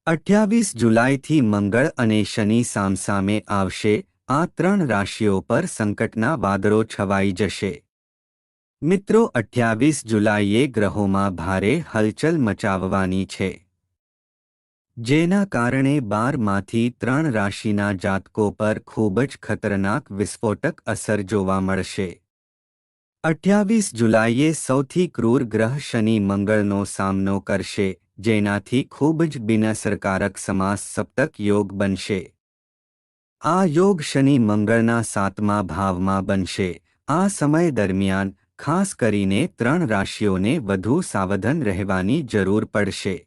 28 જુલાઈથી મંગળ અને શનિ સામસામે આવશે। આ ત્રણ રાશિઓ પર સંકટના વાદળો છવાઈ જશે। મિત્રો, 28 જુલાઈએ ગ્રહોમાં ભારે હલચલ મચાવવાની છે, જેના કારણે 12માંથી 3 રાશિના જાતકો પર ખૂબ જ ખતરનાક વિસ્ફોટક અસર જોવા મળશે। 28 જુલાઈએ સૌથી ક્રૂર ગ્રહ શનિ મંગળનો સામનો કરશે, જેનાથી ખૂબ જ બિનઅસરકારક સમાસ સપ્તક યોગ બનશે। આ યોગ શનિ મંગળના 7મા ભાવમાં બનશે। આ સમય દરમિયાન ખાસ કરીને 3 રાશિઓને વધુ સાવધાન રહેવાની જરૂર પડશે।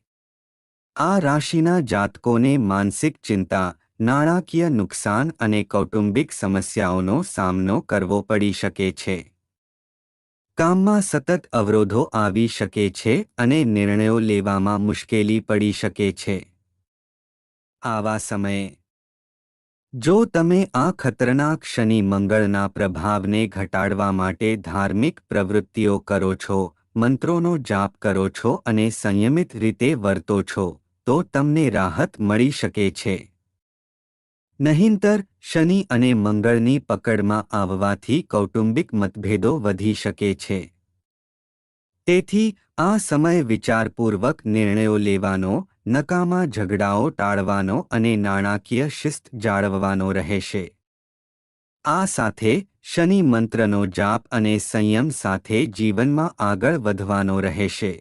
આ રાશિના જાતકોને માનસિક ચિંતા, નાણાકીય નુકસાન અને કૌટુંબિક સમસ્યાઓનો સામનો કરવો પડી શકે છે। કામમાં સતત અવરોધો આવી શકે છે અને નિર્ણયો લેવામાં મુશ્કેલી પડી શકે છે। આવા સમયે જો તમે આ ખતરનાક શનિ મંગળના પ્રભાવને ઘટાડવા માટે ધાર્મિક પ્રવૃત્તિઓ કરો છો, મંત્રોનો જાપ કરો છો અને સંયમિત રીતે વર્તો છો, તો તમને રાહત મળી શકે છે। નહીંતર શનિ અને મંગળની પકડમાં આવવાથી કૌટુંબિક મતભેદો વધી શકે છે। તેથી આ સમય વિચારપૂર્વક નિર્ણયો લેવાનો, નકામા ઝઘડાઓ ટાળવાનો અને નાણાકીય શિસ્ત જાળવવાનો રહેશે। આ સાથે શનિ મંત્રનો જાપ અને સંયમ સાથે જીવનમાં આગળ વધવાનો રહેશે।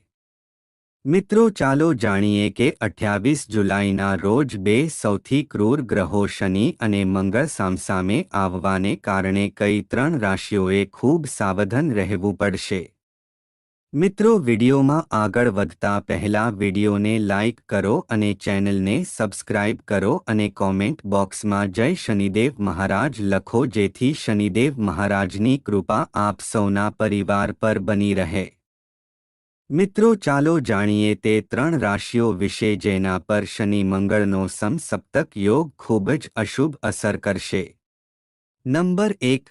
મિત્રો, ચાલો જાણીએ કે 28 જુલાઈના રોજ 2 સૌથી ક્રૂર ગ્રહો શનિ અને મંગળ સામસામે આવવાને કારણે કઈ 3 રાશિઓએ ખૂબ સાવધાન રહેવું પડશે। મિત્રો, વિડીયોમાં આગળ વધતા પહેલા વિડીયોને લાઇક કરો અને ચેનલને સબસ્ક્રાઇબ કરો અને કોમેન્ટ બોક્સમાં જય શનિદેવ મહારાજ લખો, જેથી શનિદેવ મહારાજની કૃપા આપ સૌના પરિવાર પર બની રહે। મિત્રો, ચાલો જાણીએ તે 3 રાશિઓ વિશે જેના પર શનિ મંગળનો સમસપ્તક યોગ ખૂબ જ અશુભ અસર કરશે। નંબર 1,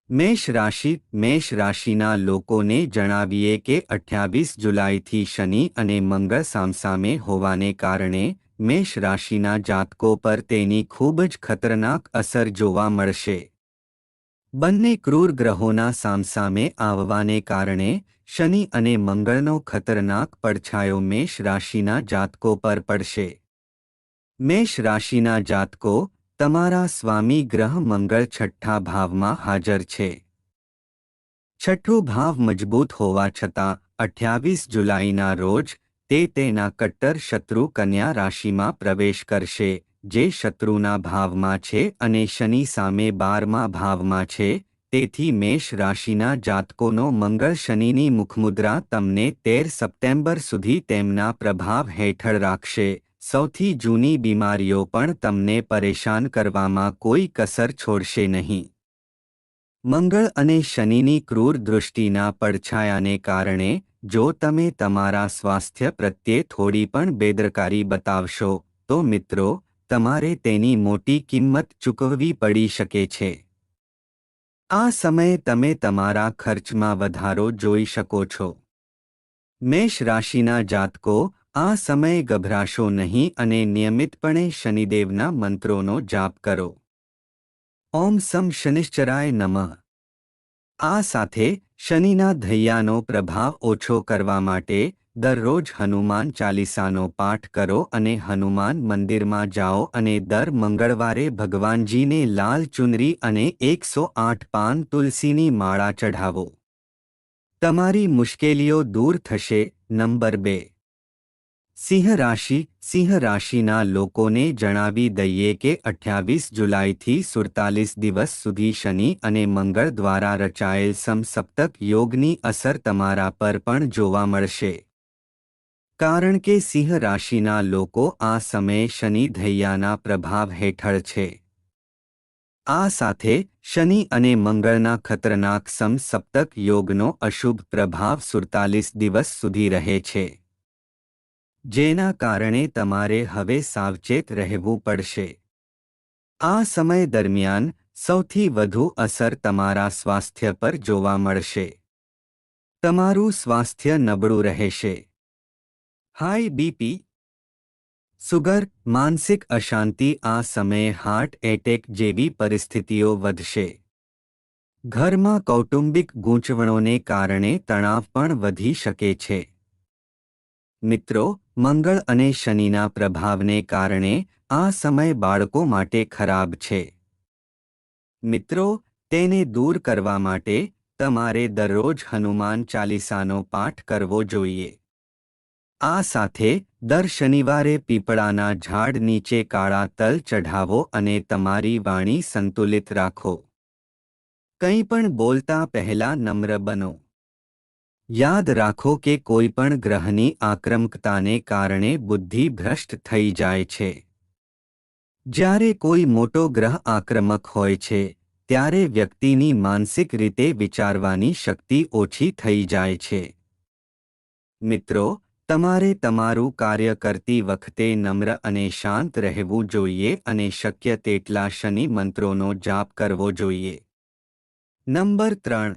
મેષ રાશિ। મેષ રાશિના લોકોને જણાવીએ કે 28 જુલાઈથી શનિ અને મંગળ સામસામે હોવાને કારણે મેષ રાશિના જાતકો પર તેની ખૂબ જ ખતરનાક અસર જોવા મળશે। બંને ક્રૂર ગ્રહોના સામસામે આવવાને કારણે શનિ અને મંગળનો ખતરનાક પડછાયો મેષ રાશિના જાતકો પર પડશે। મેષ રાશિના જાતકો, તમારા સ્વામી ગ્રહ મંગળ 6ઠ્ઠા ભાવમાં હાજર છે। 6ઠ્ઠો ભાવ મજબૂત હોવા છતાં 28 જુલાઈના રોજ તે તેના કટ્ટર શત્રુ કન્યા રાશિમાં પ્રવેશ કરશે, જે શત્રુના ભાવમાં છે અને શનિ સામે 12મા ભાવમાં છે। તેથી મેષ રાશિના જાતકોનો મંગળ શનિની મુખમુદ્રા તમને 13 સપ્ટેમ્બર સુધી તેમના પ્રભાવ હેઠળ રાખશે। સૌથી જૂની બીમારીઓ પણ તમને પરેશાન કરવામાં કોઈ કસર છોડશે નહીં। મંગળ અને શનિની ક્રૂર દૃષ્ટિના પડછાયાને કારણે જો તમે તમારા સ્વાસ્થ્ય પ્રત્યે થોડી પણ બેદરકારી બતાવશો, તો મિત્રો, તમારે તેની મોટી કિંમત ચૂકવવી પડી શકે છે। આ સમયે તમે તમારા ખર્ચમાં વધારો જોઈ શકો છો। મેષ રાશિના જાતકો, આ સમયે ગભરાશો નહીં અને નિયમિતપણે શનિદેવના મંત્રોનો જાપ કરો। ઓમ સમ શનિશ્ચરાય નમઃ। આ સાથે શનિના ધૈયાનો પ્રભાવ ઓછો કરવા માટે દરરોજ હનુમાન ચાલીસાનો પાઠ કરો અને હનુમાન મંદિરમાં જાઓ અને દર મંગળવારે ભગવાનજીને લાલ ચુનરી અને 108 પાન તુલસીની માળા ચઢાવો। તમારી મુશ્કેલીઓ દૂર થશે। નંબર 2, સિંહ રાશિ। સિંહ રાશિના લોકોને જણાવી દઈએ કે 28 જુલાઈથી 47 દિવસ સુધી શનિ અને મંગળ દ્વારા રચાયેલ સમસપ્તક યોગની અસર તમારા પર પણ જોવા મળશે। કારણ કે સિંહ રાશિના લોકો આ સમયે શનિ ધૈયાના પ્રભાવ હેઠળ છે। આ સાથે શનિ અને મંગળના ખતરનાક સમસપ્તક યોગનો અશુભ પ્રભાવ 47 દિવસ સુધી રહે છે, જેના કારણે તમારે હવે સાવચેત રહેવું પડશે। આ સમય દરમિયાન સૌથી વધુ અસર તમારા સ્વાસ્થ્ય પર જોવા મળશે। તમારું સ્વાસ્થ્ય નબળું રહેશે। હાઈ બીપી, સુગર, માનસિક અશાંતિ, આ સમયે હાર્ટ એટેક જેવી પરિસ્થિતિઓ વધશે. ઘરમાં કૌટુંબિક ગૂંચવણોને કારણે તણાવ પણ વધી શકે છે. મિત્રો, મંગળ અને શનિના પ્રભાવને કારણે આ સમય બાળકો માટે ખરાબ છે. મિત્રો, તેને દૂર કરવા માટે તમારે દરરોજ હનુમાન ચાલીસાનો પાઠ કરવો જોઈએ. આ સાથે દર શનિવારે પીપળાના ઝાડ નીચે કાળા તલ ચઢાવો અને તમારી વાણી સંતુલિત રાખો. કંઈ પણ બોલતા પહેલા નમ્ર બનો. યાદ રાખો કે કોઈ પણ ગ્રહની આક્રમકતાને કારણે બુદ્ધિ ભ્રષ્ટ થઈ જાય છે. જ્યારે કોઈ મોટો ગ્રહ આક્રમક હોય છે, ત્યારે વ્યક્તિની માનસિક રીતે વિચારવાની શક્તિ ઓછી થઈ જાય છે. મિત્રો, તમારે તમારું કાર્ય કરતી વખતે નમ્ર અને શાંત રહેવું જોઈએ અને શક્ય તેટલા શનિ મંત્રોનો જાપ કરવો જોઈએ. નંબર 3.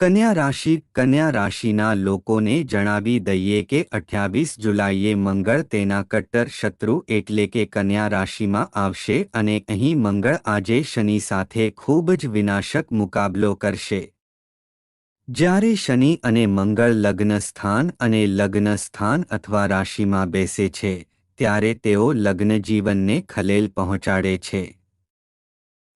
કન્યા રાશિ. કન્યા રાશિના લોકોને જણાવી દઈએ કે 28 જુલાઈએ મંગળ તેના કટ્ટર શત્રુ એટલે કે કન્યા રાશિમાં આવશે અને અહીં મંગળ આજે શનિ સાથે ખૂબ જ વિનાશક મુકાબલો કરશે. જ્યારે શનિ અને મંગળ લગ્ન સ્થાન અને લગ્ન સ્થાન અથવા રાશિમાં બેસે છે, ત્યારે તેઓ લગ્ન જીવનને ખલેલ પહોંચાડે છે.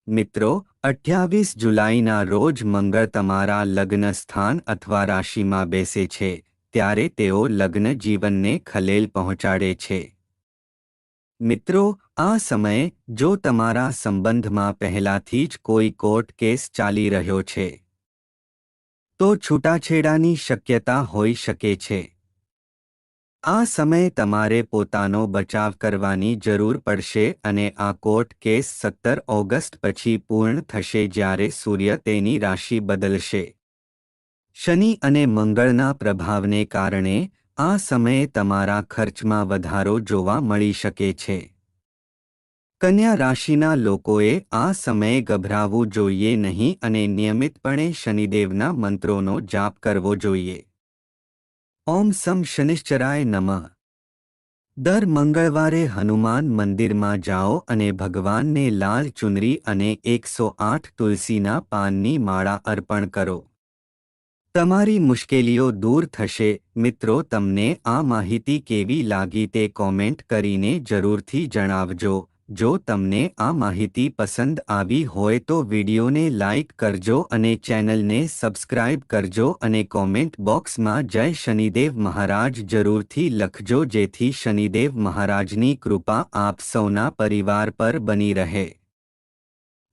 મિત્રો, 28 જુલાઈના રોજ મંગળ તમારા લગ્ન સ્થાન અથવા રાશિમાં બેસે છે, ત્યારે તેઓ લગ્ન જીવનને ખલેલ પહોંચાડે છે. મિત્રો, આ સમયે જો તમારા સંબંધમાં પહેલાથી જ કોઈ કોર્ટ કેસ ચાલી રહ્યો છે, તો છૂટાછેડાની શક્યતા હોઈ શકે છે. આ સમયે તમારે પોતાનો બચાવ કરવાની જરૂર પડશે અને આ કોર્ટ કેસ 17 ઓગસ્ટ પછી પૂર્ણ થશે જ્યારે સૂર્ય તેની રાશિ બદલશે. શનિ અને મંગળના પ્રભાવને કારણે આ સમયે તમારા ખર્ચમાં વધારો જોવા મળી શકે છે. કન્યા રાશિના લોકોએ આ સમયે ગભરાવું જોઈએ નહીં અને નિયમિતપણે શનિદેવના મંત્રોનો જાપ કરવો જોઈએ. ઓમ સમ શનિશ્ચરાય નમઃ. દર મંગળવારે હનુમાન મંદિરમાં જાઓ અને ભગવાનને લાલ ચુનરી અને 108 તુલસીના પાનની માળા અર્પણ કરો. તમારી મુશ્કેલીઓ દૂર થશે. મિત્રો, તમને આ માહિતી કેવી લાગી તે કોમેન્ટ કરીને જરૂરથી જણાવજો. જો તમને આ માહિતી પસંદ આવી હોય તો વિડીયોને લાઇક કરજો અને ચેનલને સબસ્ક્રાઇબ કરજો અને કોમેન્ટ બોક્સમાં જય શનિદેવ મહારાજ જરૂરથી લખજો જેથી શનિદેવ મહારાજની કૃપા આપ સૌના પરિવાર પર બની રહે.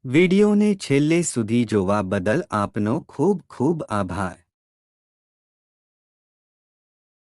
વિડીયોને છેલ્લે સુધી જોવા બદલ આપનો ખૂબ ખૂબ આભાર.